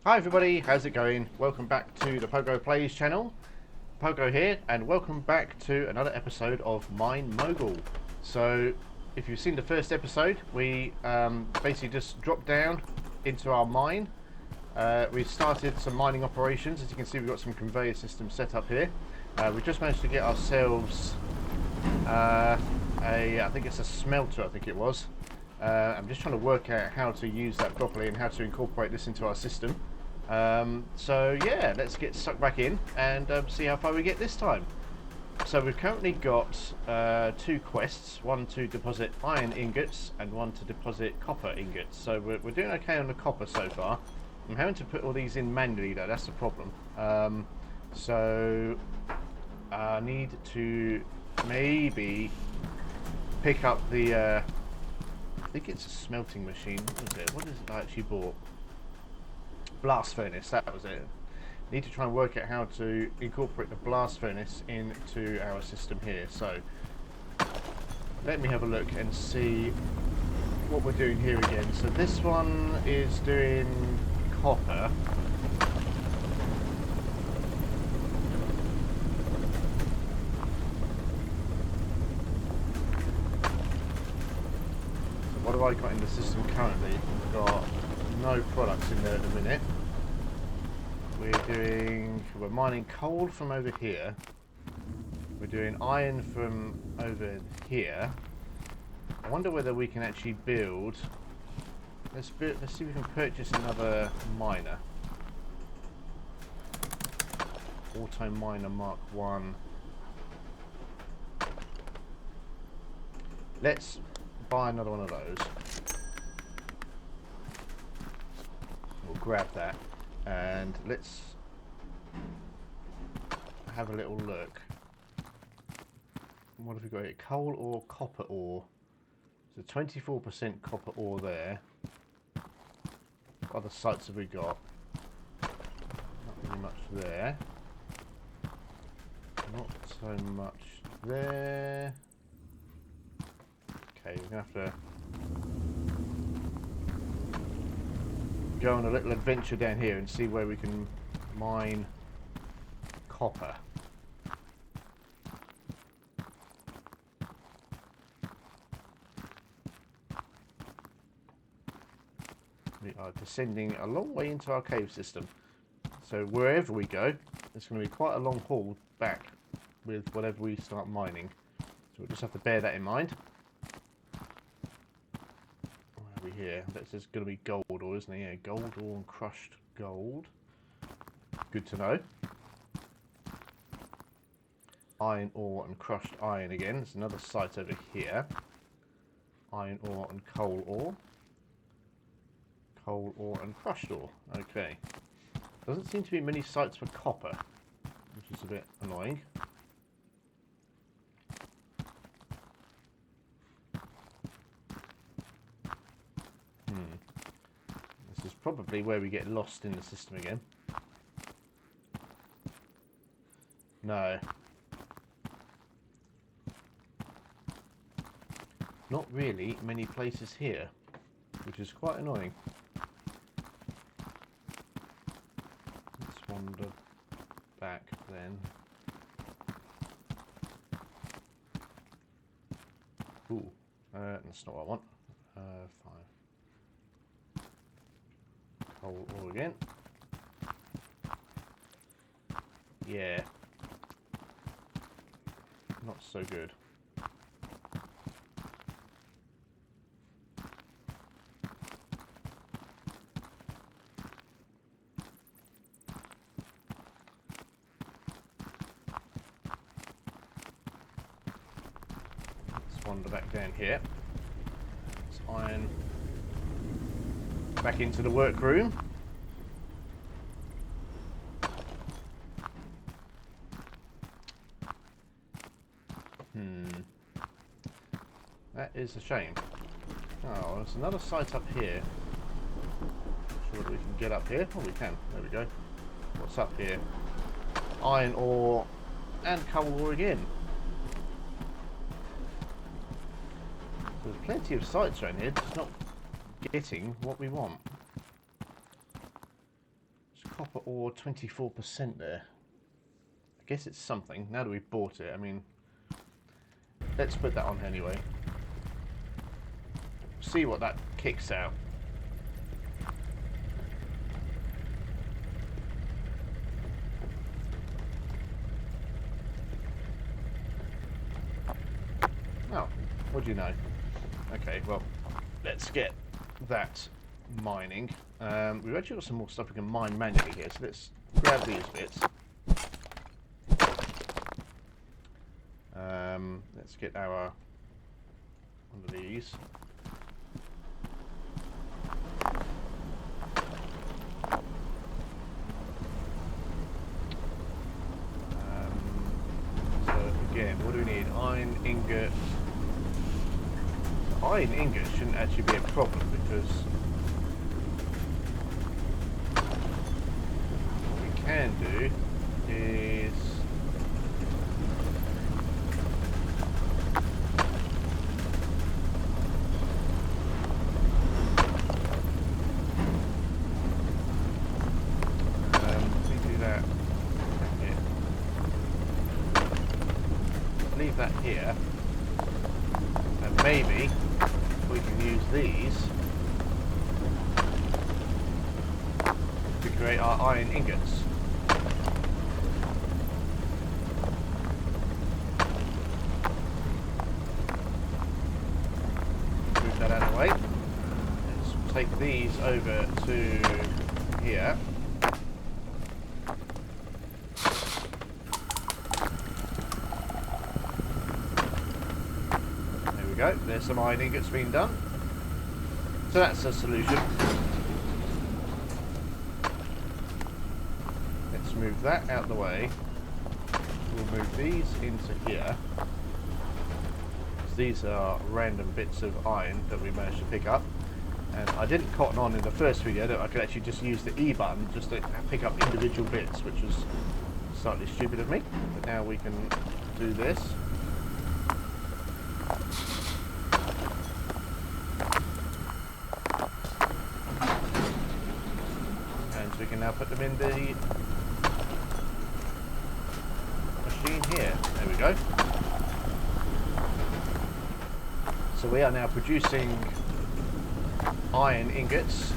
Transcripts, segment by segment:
Hi everybody, how's it going? Welcome back to the Pogo Plays channel. Pogo here, and welcome back to another episode of Mine Mogul. So, if you've seen the first episode, we basically just dropped down into our mine. We've started some mining operations. As you can see, we've got some conveyor systems set up here. We just managed to get ourselves I think it's a smelter, I think it was. I'm just trying to work out how to use that properly and how to incorporate this into our system. So yeah, let's get stuck back in and see how far we get this time. So we've currently got two quests, one to deposit iron ingots and one to deposit copper ingots. So we're doing okay on the copper so far. I'm having to put all these in manually though, that's the problem. So I need to maybe pick up the I think it's a smelting machine. What was it? What is it I actually bought? Blast furnace, that was it. Need to try and work out how to incorporate the blast furnace into our system here. So let me have a look and see what we're doing here again. So this one is doing copper. So what have I got in the system currently? We've got no products in there at the minute. We're mining coal from over here. We're doing iron from over here. I wonder whether we can actually build. Let's see if we can purchase another miner. Auto miner Mark 1. Let's buy another one of those. We'll grab that and let's have a little look. What have we got here? Coal or copper ore? So 24% copper ore there. What other sites have we got? Not really much there. Not so much there. Okay, we're going to have to go on a little adventure down here and see where we can mine copper. We are descending a long way into our cave system. So wherever we go, it's going to be quite a long haul back with whatever we start mining. So we'll just have to bear that in mind. Where are we here? That's just going to be gold ore, isn't it? Yeah, gold ore and crushed gold. Good to know. Iron ore and crushed iron again. There's another site over here. Iron ore and coal ore. Coal ore and crushed ore. Okay. Doesn't seem to be many sites for copper, which is a bit annoying. This is probably where we get lost in the system again. No. Not really many places here, which is quite annoying. Let's wander back then. Ooh, that's not what I want. 5. Coal ore again. Yeah. Not so good. Wander back down here. Let's iron back into the workroom. That is a shame. Oh, there's another site up here. Not sure whether we can get up here. Oh, we can. There we go. What's up here? Iron ore and coal ore again. There's plenty of sites around here, just not getting what we want. copper ore 24% there. I guess it's something. Now that we've bought it, I mean, let's put that on anyway. See what that kicks out. Oh, what do you know? Okay, well, let's get that mining. We've actually got some more stuff we can mine manually here, so let's grab these bits. Let's get our one of these. So again, what do we need? Iron ingot. Iron ingot shouldn't actually be a problem because what we can do is we do that here. Leave that here, and maybe we can use these to create our iron ingots. Move that out of the way. Let's take these over to here. Go. There's some iron ingots being done. So that's a solution. Let's move that out of the way. We'll move these into here. These are random bits of iron that we managed to pick up. And I didn't cotton on in the first video that I could actually just use the E button just to pick up individual bits, which was slightly stupid of me. But now we can do this. We can now put them in the machine here. There we go. So we are now producing iron ingots.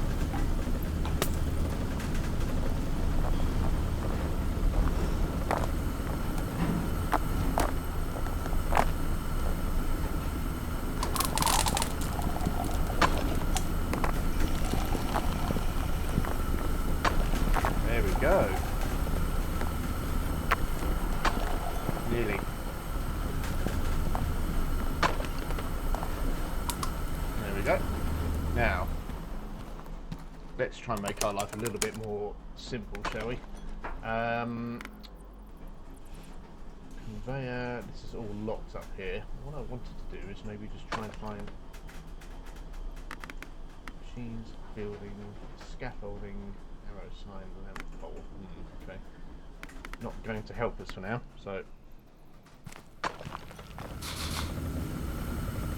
Go. Nearly. There we go. Now, let's try and make our life a little bit more simple, shall we? Conveyor, this is all locked up here. What I wanted to do is maybe just try and find machines, building, scaffolding, arrow sign, lamp pole. Okay. Not going to help us for now, so.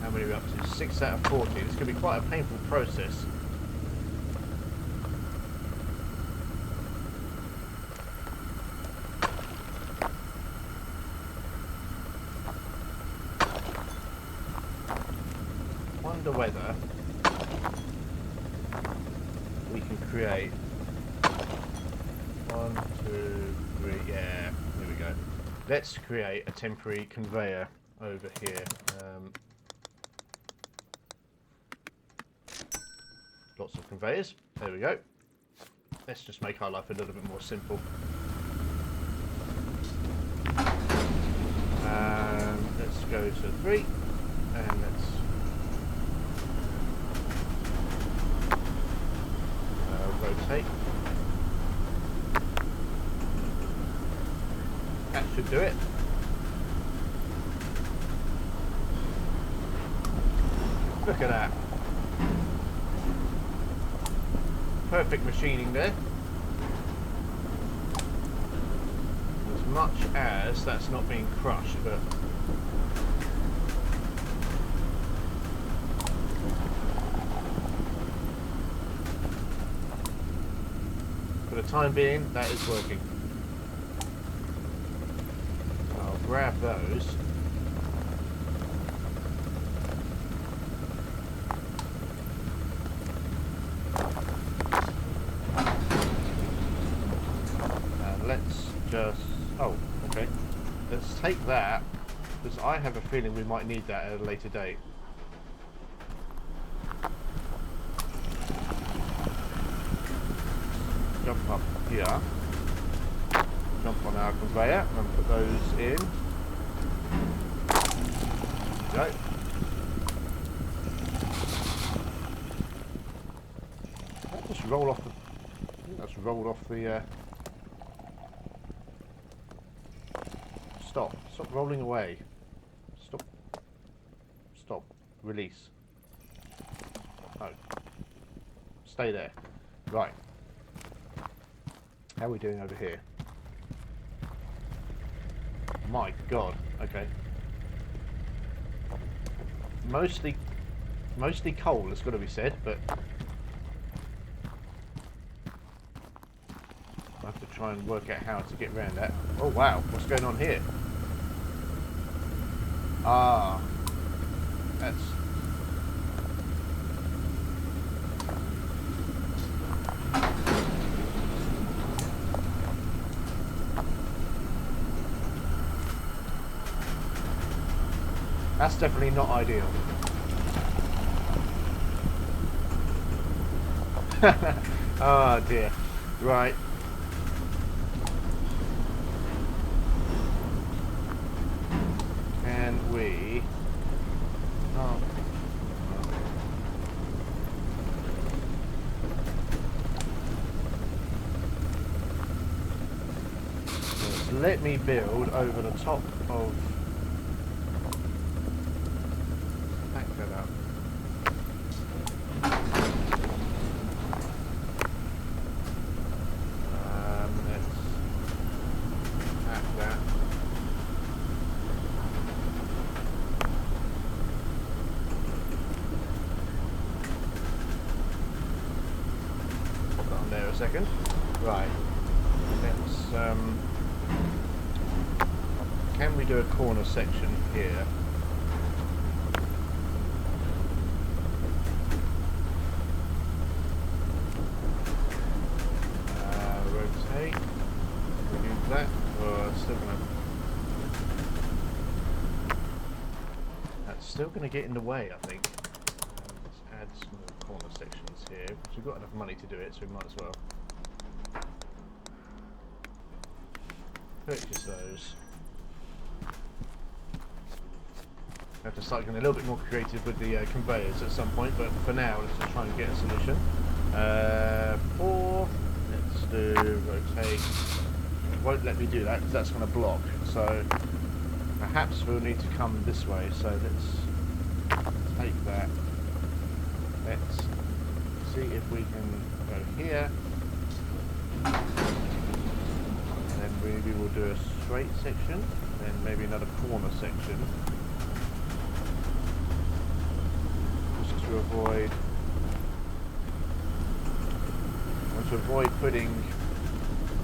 How many are we up to? 6 out of 40. This could be quite a painful process. Wonder whether we can create 1, 2, 3, yeah, here we go. Let's create a temporary conveyor over here. Lots of conveyors, there we go. Let's just make our life a little bit more simple. Let's go to 3, and let's rotate. That should do it. Look at that. Perfect machining there. As much as that's not being crushed, but put a the time being, that is working. I'll grab those. And let's just... oh, okay. Let's take that, because I have a feeling we might need that at a later date. Jump up here, jump on our conveyor and put those in. Go. That just roll off the... I think that's rolled off the... Stop. Stop rolling away. Stop. Stop. Release. Oh. Stay there. Right. How are we doing over here? My God. Okay. Mostly coal, it's got to be said, but I have to try and work out how to get around that. Oh wow, what's going on here? Ah, that's... that's definitely not ideal. Oh dear. Right. Can we... oh. So let me build over the top of... second. Right. Let's can we do a corner section here? Rotate. Remove that. Still gonna... that's still gonna get in the way, I think. Let's add some more corner sections here, because we've got enough money to do it, so we might as well. Purchase those. I have to start getting a little bit more creative with the conveyors at some point, but for now, let's just try and get a solution. 4. Let's do rotate. It won't let me do that because that's going to block. So perhaps we'll need to come this way. So let's take that. Let's see if we can go here. Maybe we'll do a straight section, then maybe another corner section, just to avoid. I want to avoid putting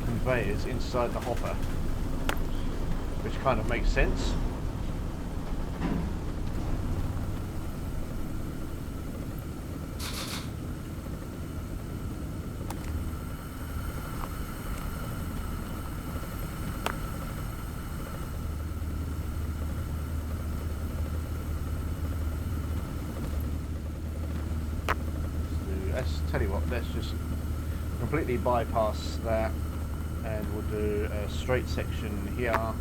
conveyors inside the hopper, which kind of makes sense. Tell you what, let's just completely bypass that and we'll do a straight section here,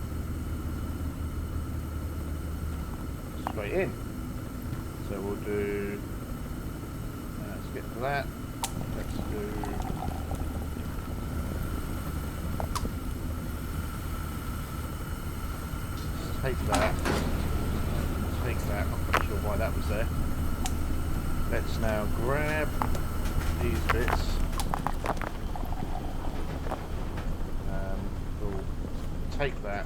straight in. So we'll do, let's get to that, let's do, let's take that, I'm not sure why that was there. Let's now grab these bits. We'll take that.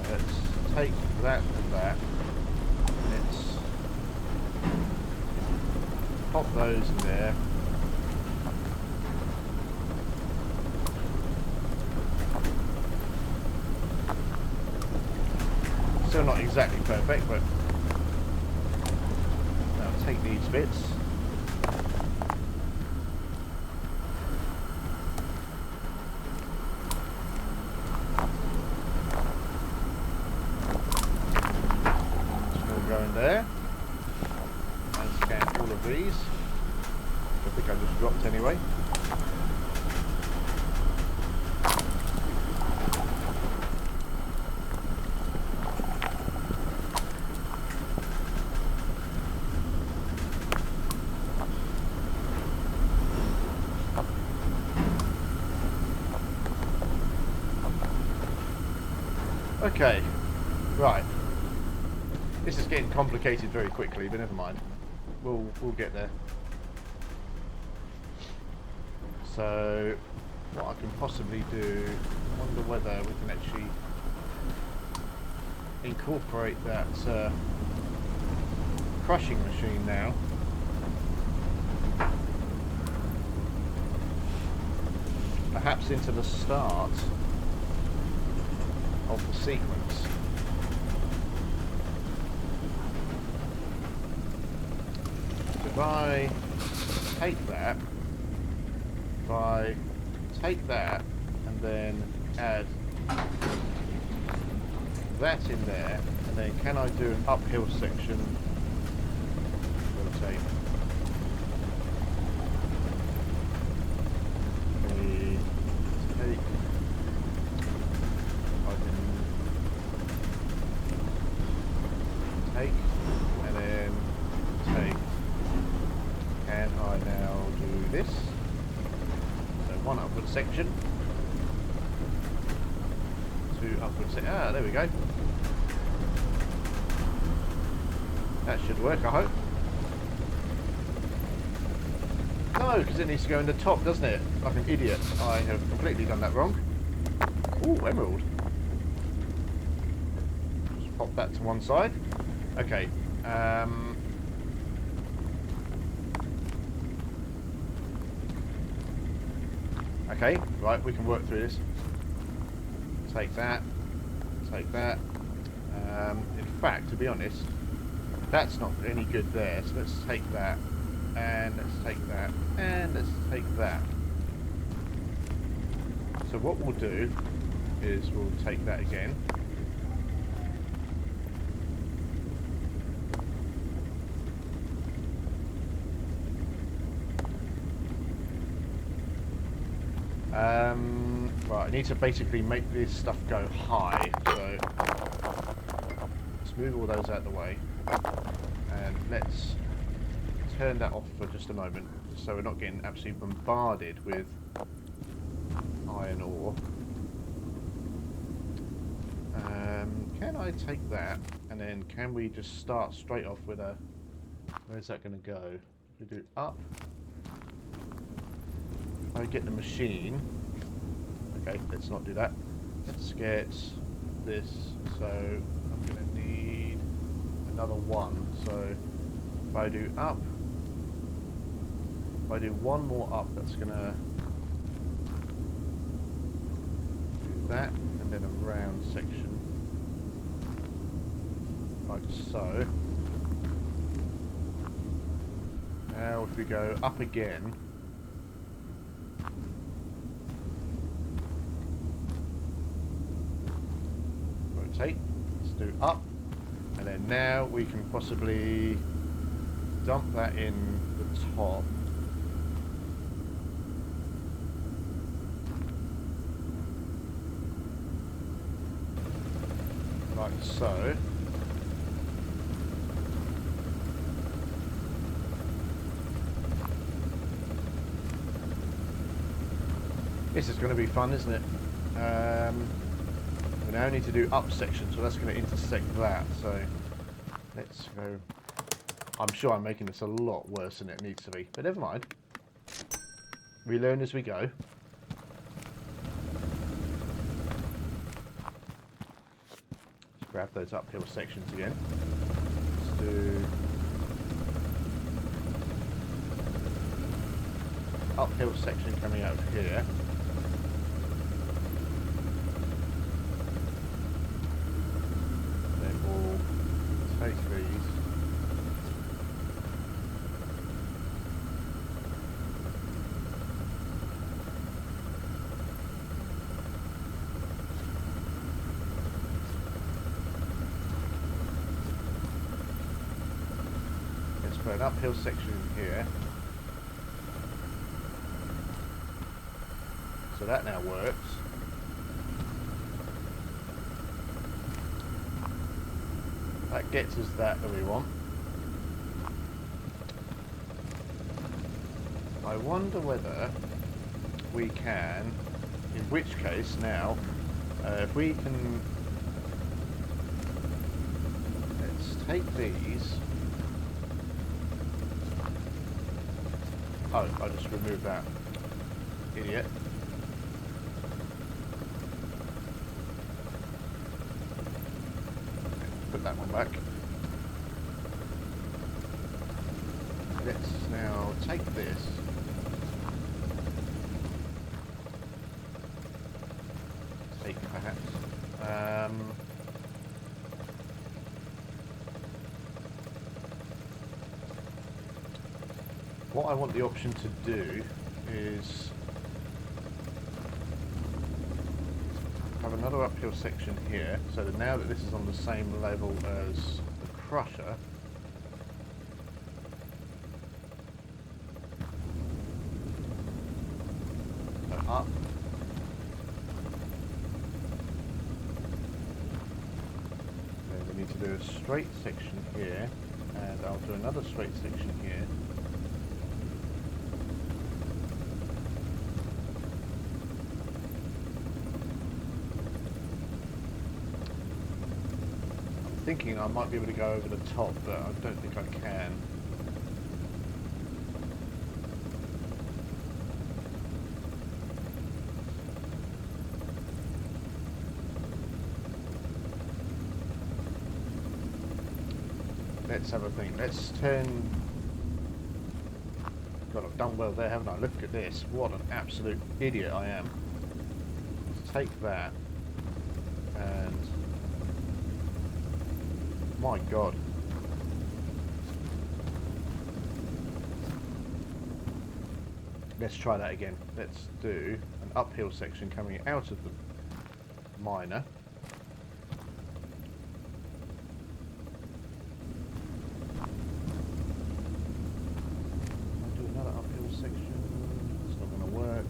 Let's take that and that. Let's pop those in there. exactly perfect, but I'll take these bits. Just go in there and scan all of these. I think I just dropped anyway. Okay, right. This is getting complicated very quickly, but never mind. We'll get there. So, what I can possibly do, I wonder whether we can actually incorporate that crushing machine now. Perhaps into the start of the sequence. If I take that, and then add that in there, and then can I do an uphill section? Rotate. Take, and then take. Can I now do this? So one upward section, two upward sections. Ah, there we go. That should work, I hope. No, because it needs to go in the top, doesn't it? Like an idiot. I have completely done that wrong. Ooh, emerald. Just pop that to one side. Okay. Okay, right, we can work through this. Take that. Take that. In fact, to be honest, that's not any good there. So let's take that. And let's take that. And let's take that. So what we'll do is we'll take that again. Right, I need to basically make this stuff go high, so let's move all those out of the way, and let's turn that off for just a moment, so we're not getting absolutely bombarded with iron ore. Can I take that, and then can we just start straight off with a, where's that going to go? We do up. I get the machine. Okay, let's not do that. Let's get this. So I'm going to need another one. So if I do up, if I do one more up, that's going to do that, and then a round section, like so. Now if we go up again, rotate, let's do up, and then now we can possibly dump that in the top. Like so. This is going to be fun, isn't it? We now need to do up section, so that's going to intersect that. So let's go. I'm sure I'm making this a lot worse than it needs to be, but never mind. We learn as we go. Let's grab those uphill sections again. Let's do uphill section coming out of here. Then we'll uphill section here. So that now works. That gets us that we want. I wonder whether we can, in which case now, if we can, let's take these. Oh, I just removed that. Idiot. Put that one back. Let's now take this. Take perhaps. What I want the option to do is have another uphill section here, so that now that this is on the same level as the crusher, so up, then we need to do a straight section here, and I'll do another straight section here. Thinking I might be able to go over the top, but I don't think I can. Let's have a think. Let's turn... God, I've done well there, haven't I? Look at this. What an absolute idiot I am. Let's take that and... My God. Let's try that again. Let's do an uphill section coming out of the miner. I'll do another uphill section. It's not going to work.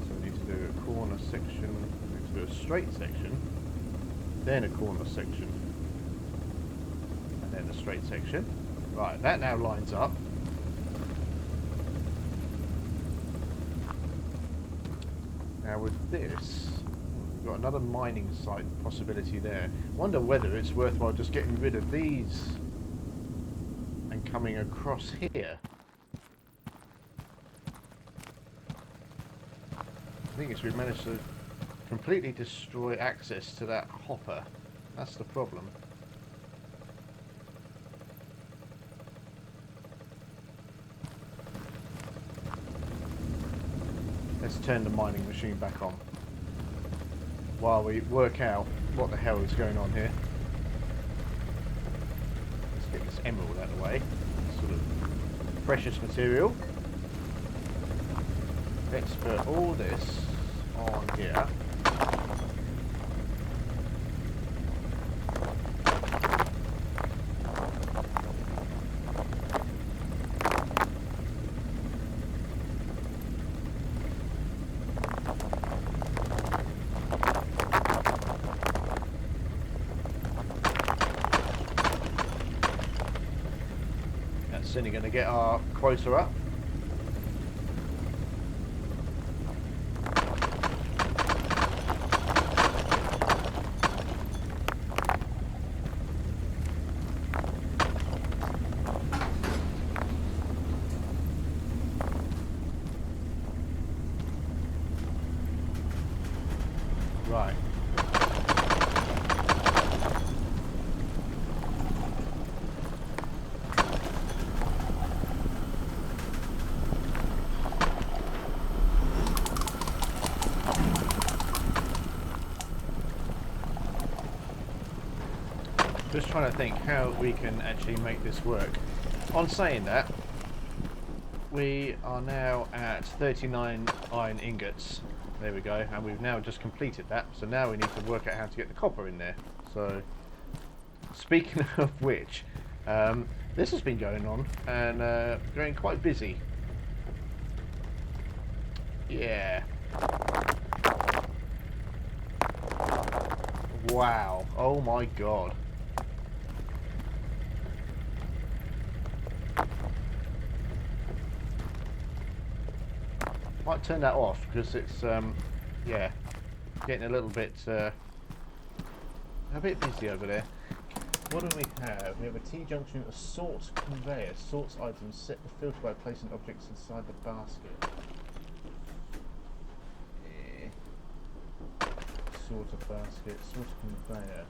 So we need to do a corner section. We need to do a straight section. Then a corner section. And then a straight section. Right, that now lines up. Now with this, we've got another mining site possibility there. Wonder whether it's worthwhile just getting rid of these and coming across here. The thing is, we've managed to completely destroy access to that hopper. That's the problem. Let's turn the mining machine back on while we work out what the hell is going on here. Let's get this emerald out of the way. Sort of precious material. Let's put all this on here. Then you're going to get our quota up. Right. Just trying to think how we can actually make this work. On saying that, we are now at 39 iron ingots. There we go, and we've now just completed that. So now we need to work out how to get the copper in there. So, speaking of which, This has been going on and going quite busy. Yeah. Wow. Oh my god. Might turn that off because it's yeah, getting a bit busy over there. What do we have? We have a T-junction, a sort conveyor. Sorts items, set the filter by placing objects inside the basket. Yeah. Sort of basket, sort of conveyor.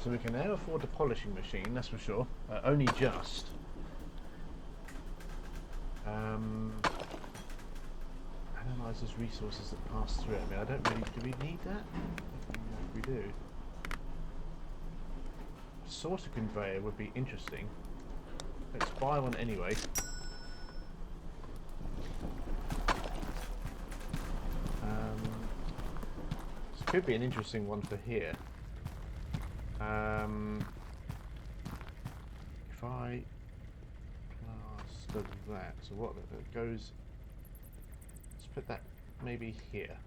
So we can now afford the polishing machine, that's for sure. Only just. Analyzes resources that pass through it. I mean, I don't really... Do we need that? I don't know if we do. Sorter conveyor would be interesting. Let's buy one anyway. This could be an interesting one for here. If I plaster that, so what that goes, let's put that maybe here.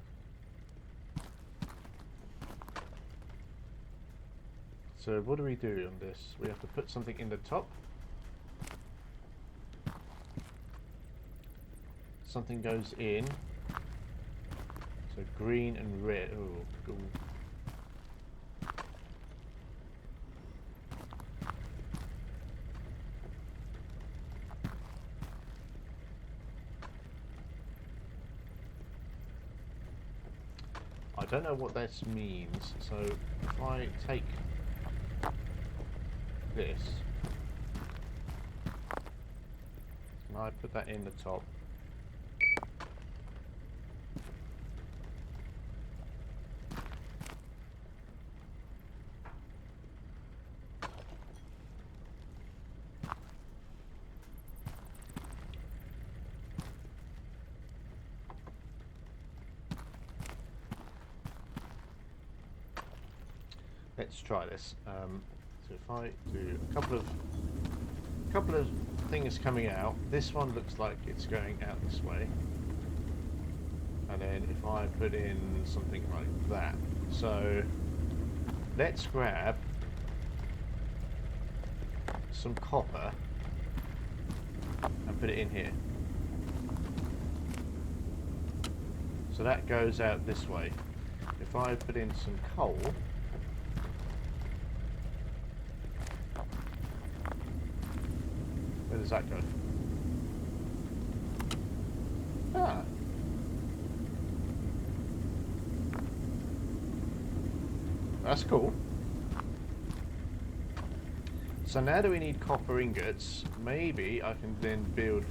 So what do we do on this? We have to put something in the top. Something goes in. So green and red. Oh, cool. I don't know what this means, so if I take this and I put that in the top, let's try this. So if I do a couple of things coming out, this one looks like it's going out this way, and then if I put in something like that, so let's grab some copper and put it in here. So that goes out this way. If I put in some coal, where does that go? Ah. That's cool. So now that we need copper ingots, maybe I can then build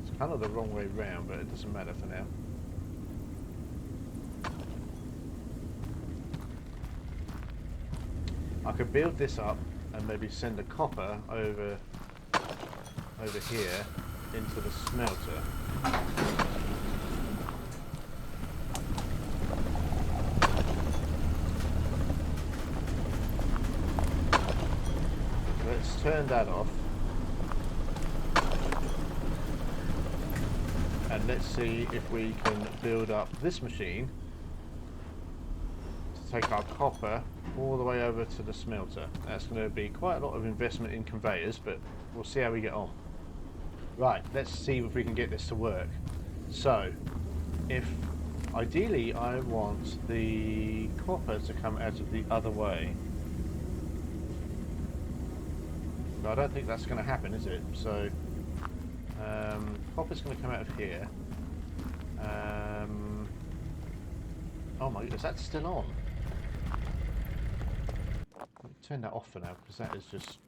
it's kind of the wrong way round, but it doesn't matter for now. I could build this up and maybe send the copper over here into the smelter. Let's turn that off. And let's see if we can build up this machine to take our copper all the way over to the smelter. That's going to be quite a lot of investment in conveyors, but we'll see how we get on. Right, let's see if we can get this to work. So, if ideally I want the copper to come out of the other way, but I don't think that's going to happen, is it? So, copper's going to come out of here. Oh my goodness, that's still on. Turn that off for now, because that is just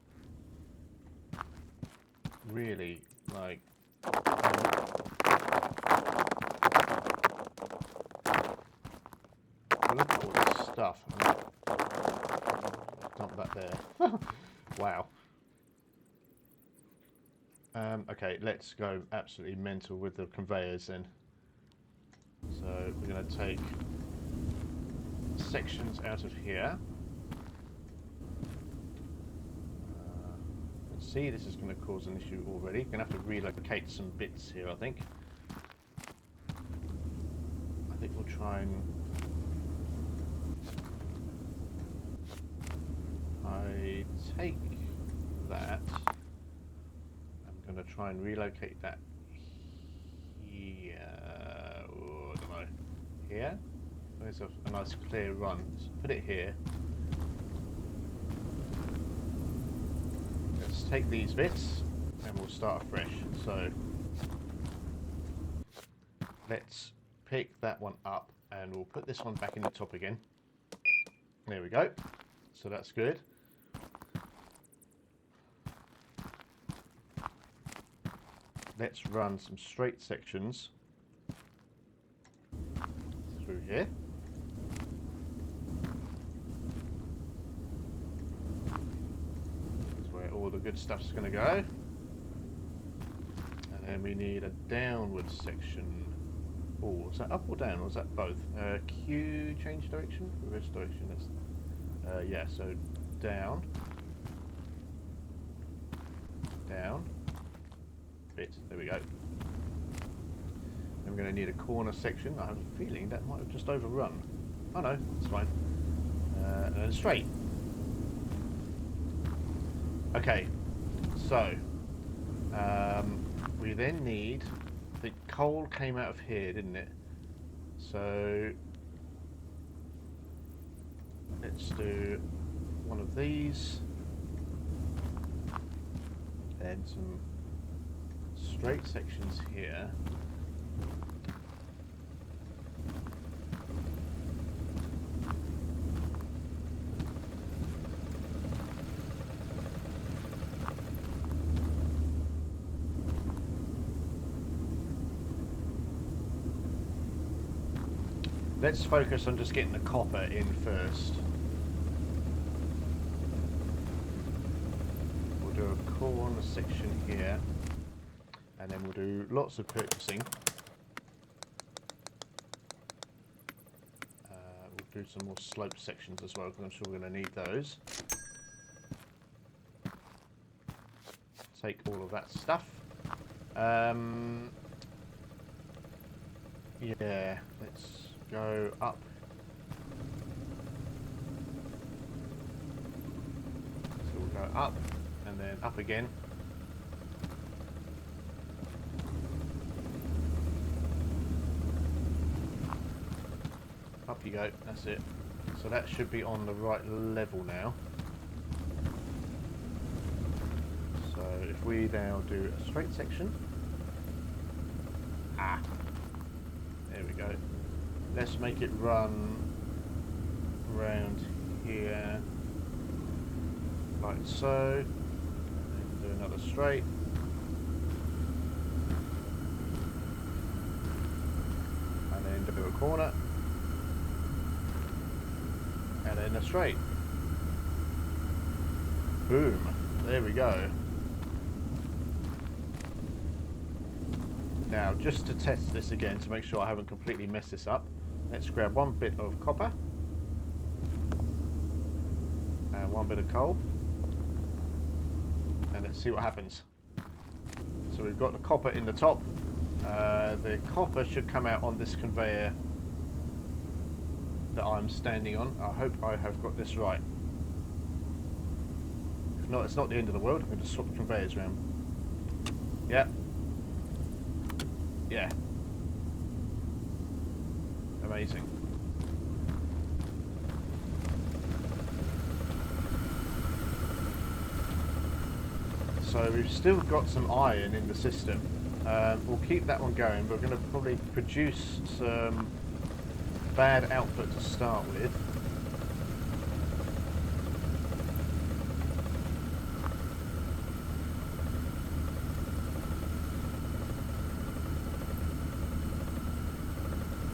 really like stuff. Dump that there. Wow. Okay, let's go absolutely mental with the conveyors then. So we're going to take sections out of here. Let's see, this is going to cause an issue already. Going to have to relocate some bits here, I think. I think we'll try and... I take that. I'm going to try and relocate that here. Oh, I don't know. Here? There's a nice clear run. So put it here. Let's take these bits and we'll start afresh. So let's pick that one up and we'll put this one back in the top again. There we go. So that's good. Let's run some straight sections through here. That's where all the good stuff's going to go. And then we need a downward section. Oh, is that up or down, or is that both? Q, change direction? Reverse direction. That's, yeah, so down. Down. Bit. There we go. Then we're going to need a corner section. I have a feeling that might have just overrun. Oh no, it's fine. And then straight. Okay, so we then need... The coal came out of here, didn't it? So let's do one of these and some straight sections here. Let's focus on just getting the copper in first. We'll do a corner section here. And then we'll do lots of purchasing. We'll do some more slope sections as well, because I'm sure we're going to need those. Take all of that stuff. Yeah, let's go up. So we'll go up, and then up again. Up you go, that's it. So that should be on the right level now. So if we now do a straight section. Ah, there we go. Let's make it run around here, like so. And do another straight. And then do a corner. And then a straight. Boom. There we go. Now, just to test this again, to make sure I haven't completely messed this up, let's grab one bit of copper. And one bit of coal. And let's see what happens. So we've got the copper in the top. The copper should come out on this conveyor that I'm standing on. I hope I have got this right. If not, it's not the end of the world. I'm going to swap the conveyors around. Yeah. Yeah. Amazing. So we've still got some iron in the system. We'll keep that one going, but we're going to probably produce some bad output to start with.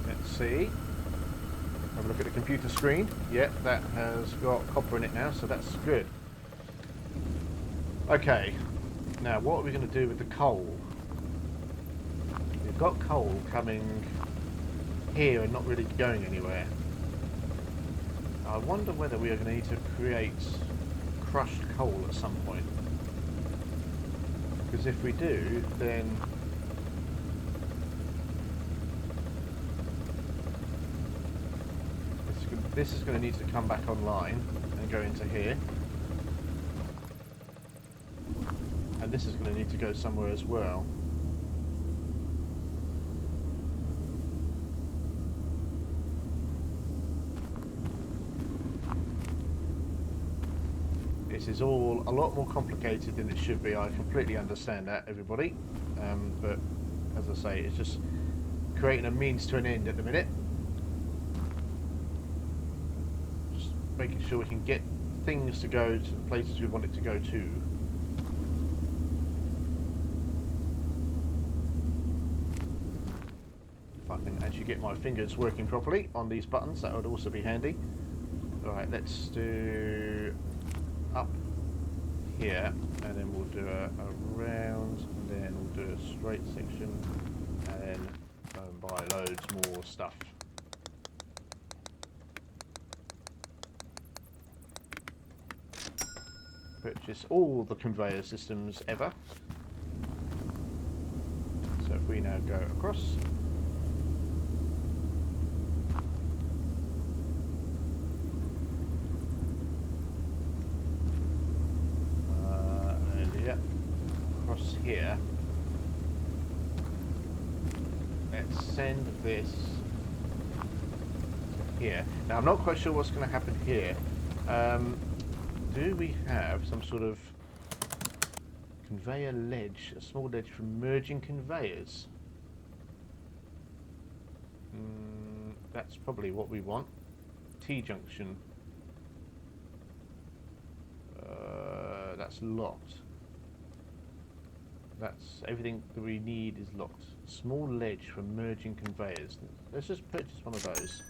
Let's see. Have a look at the computer screen. Yep, that has got copper in it now, so that's good. Okay, now what are we going to do with the coal? We've got coal coming here and not really going anywhere. I wonder whether we are going to need to create crushed coal at some point. Because if we do, then this is going to need to come back online and go into here. And this is going to need to go somewhere as well. This is all a lot more complicated than it should be. I completely understand that, everybody. But as I say, it's just creating a means to an end at the minute. Just making sure we can get things to go to the places we want it to go to. If I can actually get my fingers working properly on these buttons, that would also be handy. Alright, let's do up here, and then we'll do a round, and then we'll do a straight section, and then go and buy loads more stuff. Purchase all the conveyor systems ever. So if we now go across, across here, let's send this to here. Now I'm not quite sure what's going to happen here. Do we have some sort of conveyor ledge, a small ledge for merging conveyors? That's probably what we want. T-junction. That's locked. That's everything that we need is locked. Small ledge for merging conveyors. Let's just purchase one of those.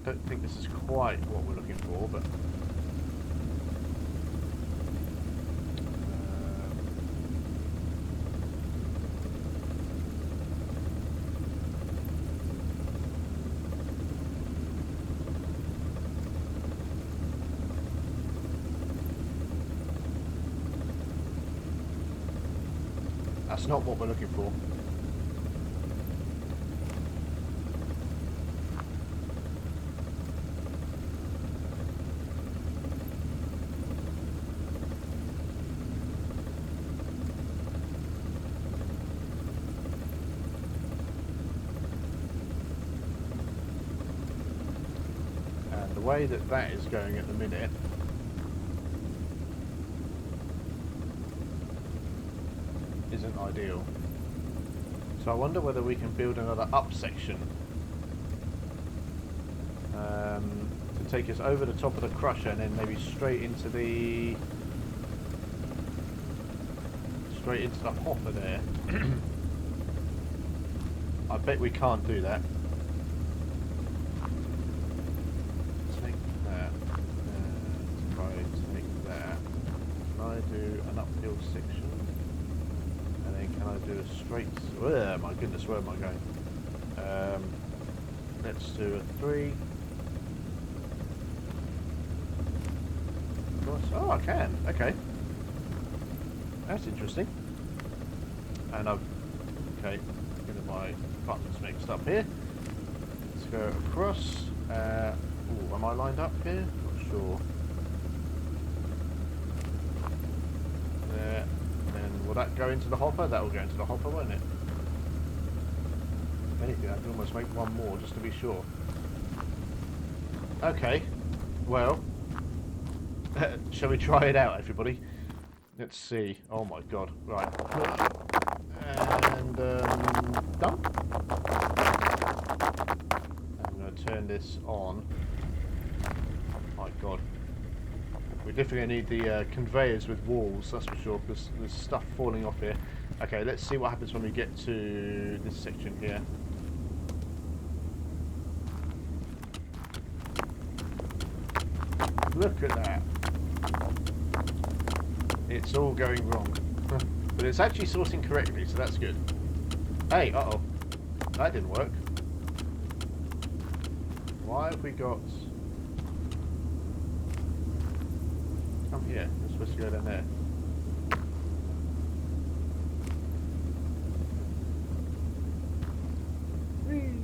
Don't think this is quite what we're looking for, but that's not what we're looking for. And the way that that is going at the minute, isn't ideal. So I wonder whether we can build another up section to take us over the top of the crusher and then maybe straight into the hopper there. I bet we can't do that. Take that and try to take that. Can I do an uphill section? Can I do a straight... Oh my goodness, where am I going? Let's do a 3. Oh, I can. Okay. That's interesting. And I've... Okay, getting my buttons mixed up here. Let's go across. Ooh, am I lined up here? Not sure. There. Will that go into the hopper? That will go into the hopper, won't it? If anything, I can almost make one more just to be sure. Okay, well, shall we try it out, everybody? Let's see. Oh my god. Right. And, done. I'm going to turn this on. Oh my god. We're definitely going to need the conveyors with walls, that's for sure, because there's stuff falling off here. Okay, let's see what happens when we get to this section here. Look at that. It's all going wrong. But it's actually sourcing correctly, so that's good. Hey, uh-oh. That didn't work. Why have we got... Come here. We're supposed to go down there. Whee!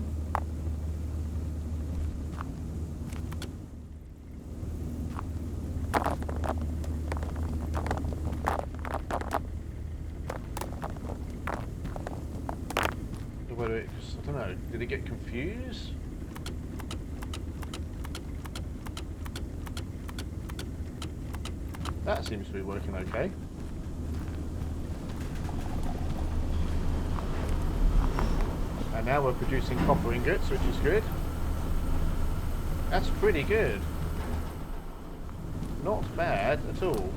I don't know, did it get confused? That seems to be working okay. And now we're producing copper ingots, which is good. That's pretty good. Not bad at all.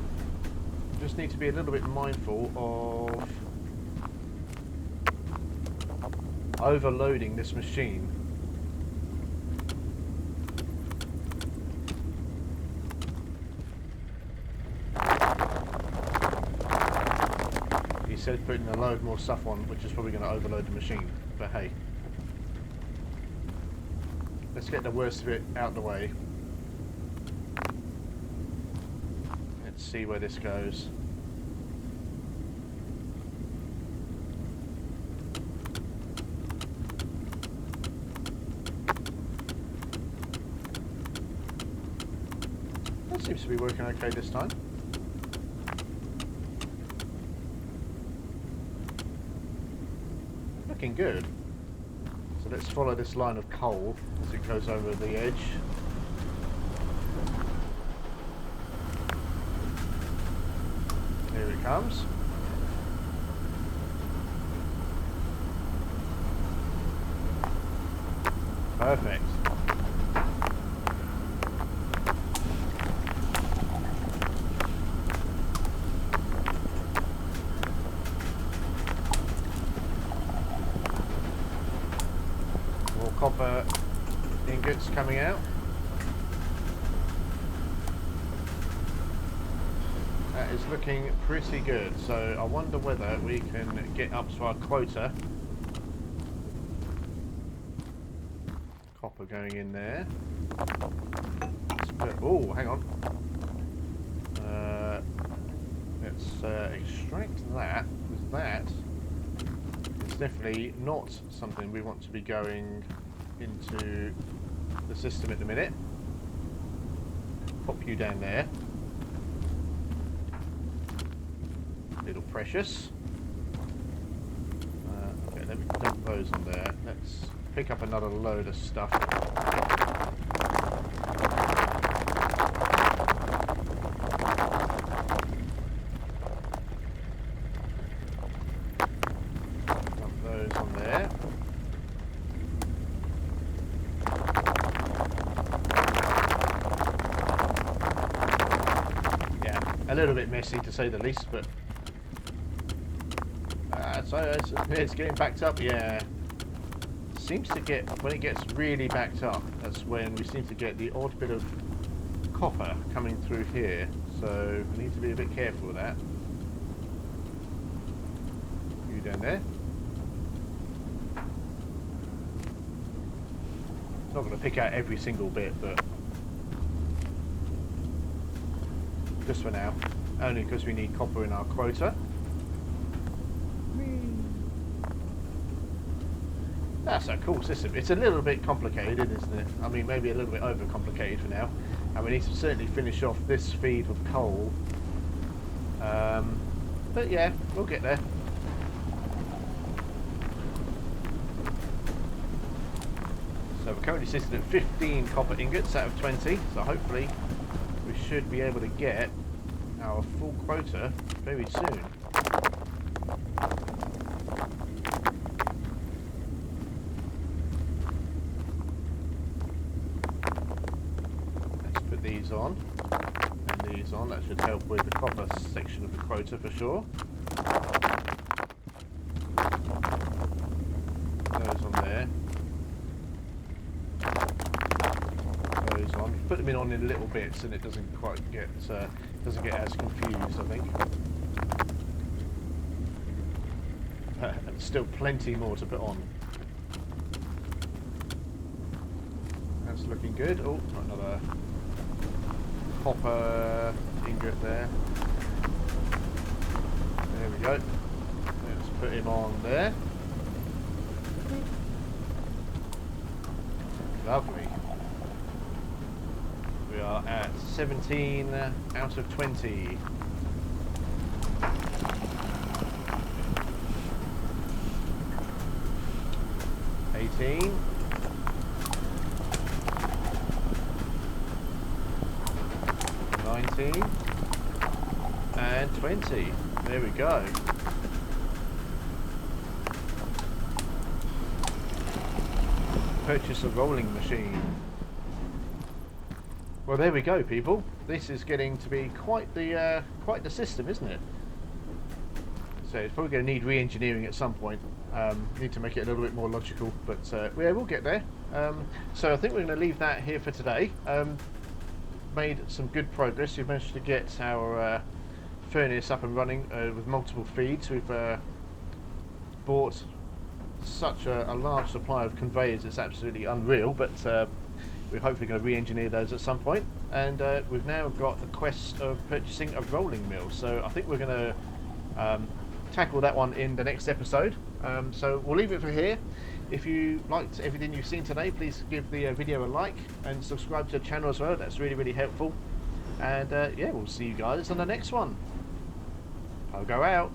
Just need to be a little bit mindful of overloading this machine. He said putting a load more stuff on, which is probably going to overload the machine, but hey. Let's get the worst of it out of the way. Let's see where this goes. Seems to be working okay this time. Looking good. So let's follow this line of coal as it goes over the edge. Here it comes. Perfect. Copper ingots coming out. That is looking pretty good. So I wonder whether we can get up to our quota. Copper going in there. Oh, hang on. Let's extract that, because that is definitely not something we want to be going into the system at the minute. Pop you down there. Little precious. Okay, let me dump those on there. Let's pick up another load of stuff. Dump those on there. A little bit messy to say the least, but so it's getting backed up. Yeah, seems to get, when it gets really backed up, that's when we seem to get the odd bit of copper coming through here. So we need to be a bit careful with that. You down there? Not going to pick out every single bit, but just for now, only because we need copper in our quota. That's a cool system. It's a little bit complicated, isn't it? I mean, maybe a little bit overcomplicated for now. And we need to certainly finish off this feed with coal. But yeah, we'll get there. So we're currently sitting at 15 copper ingots out of 20. So hopefully we should be able to get our full quota very soon. Let's put these on and these on. That should help with the copper section of the quota for sure. Those on there. Those on. put them in little bits, and it doesn't quite get as confused, I think. And still plenty more to put on. That's looking good. Oh, another copper ingot there. There we go. Let's put him on there. Lovely. We are at 17 out of 20. $18. 19. And 20. There we go. Purchase a rolling machine. Well, there we go, people. This is getting to be quite the system, isn't it? So it's probably going to need re-engineering at some point. Need to make it a little bit more logical, but yeah, we'll get there. So I think we're going to leave that here for today. Made some good progress. We've managed to get our furnace up and running with multiple feeds. We've bought such a large supply of conveyors, it's absolutely unreal, but we're hopefully going to re-engineer those at some point. And we've now got the quest of purchasing a rolling mill, so I think we're going to tackle that one in the next episode. So we'll leave it for here. If you liked everything you've seen today, please give the video a like and subscribe to the channel as well. That's really helpful. And yeah, we'll see you guys on the next one. Pogo out.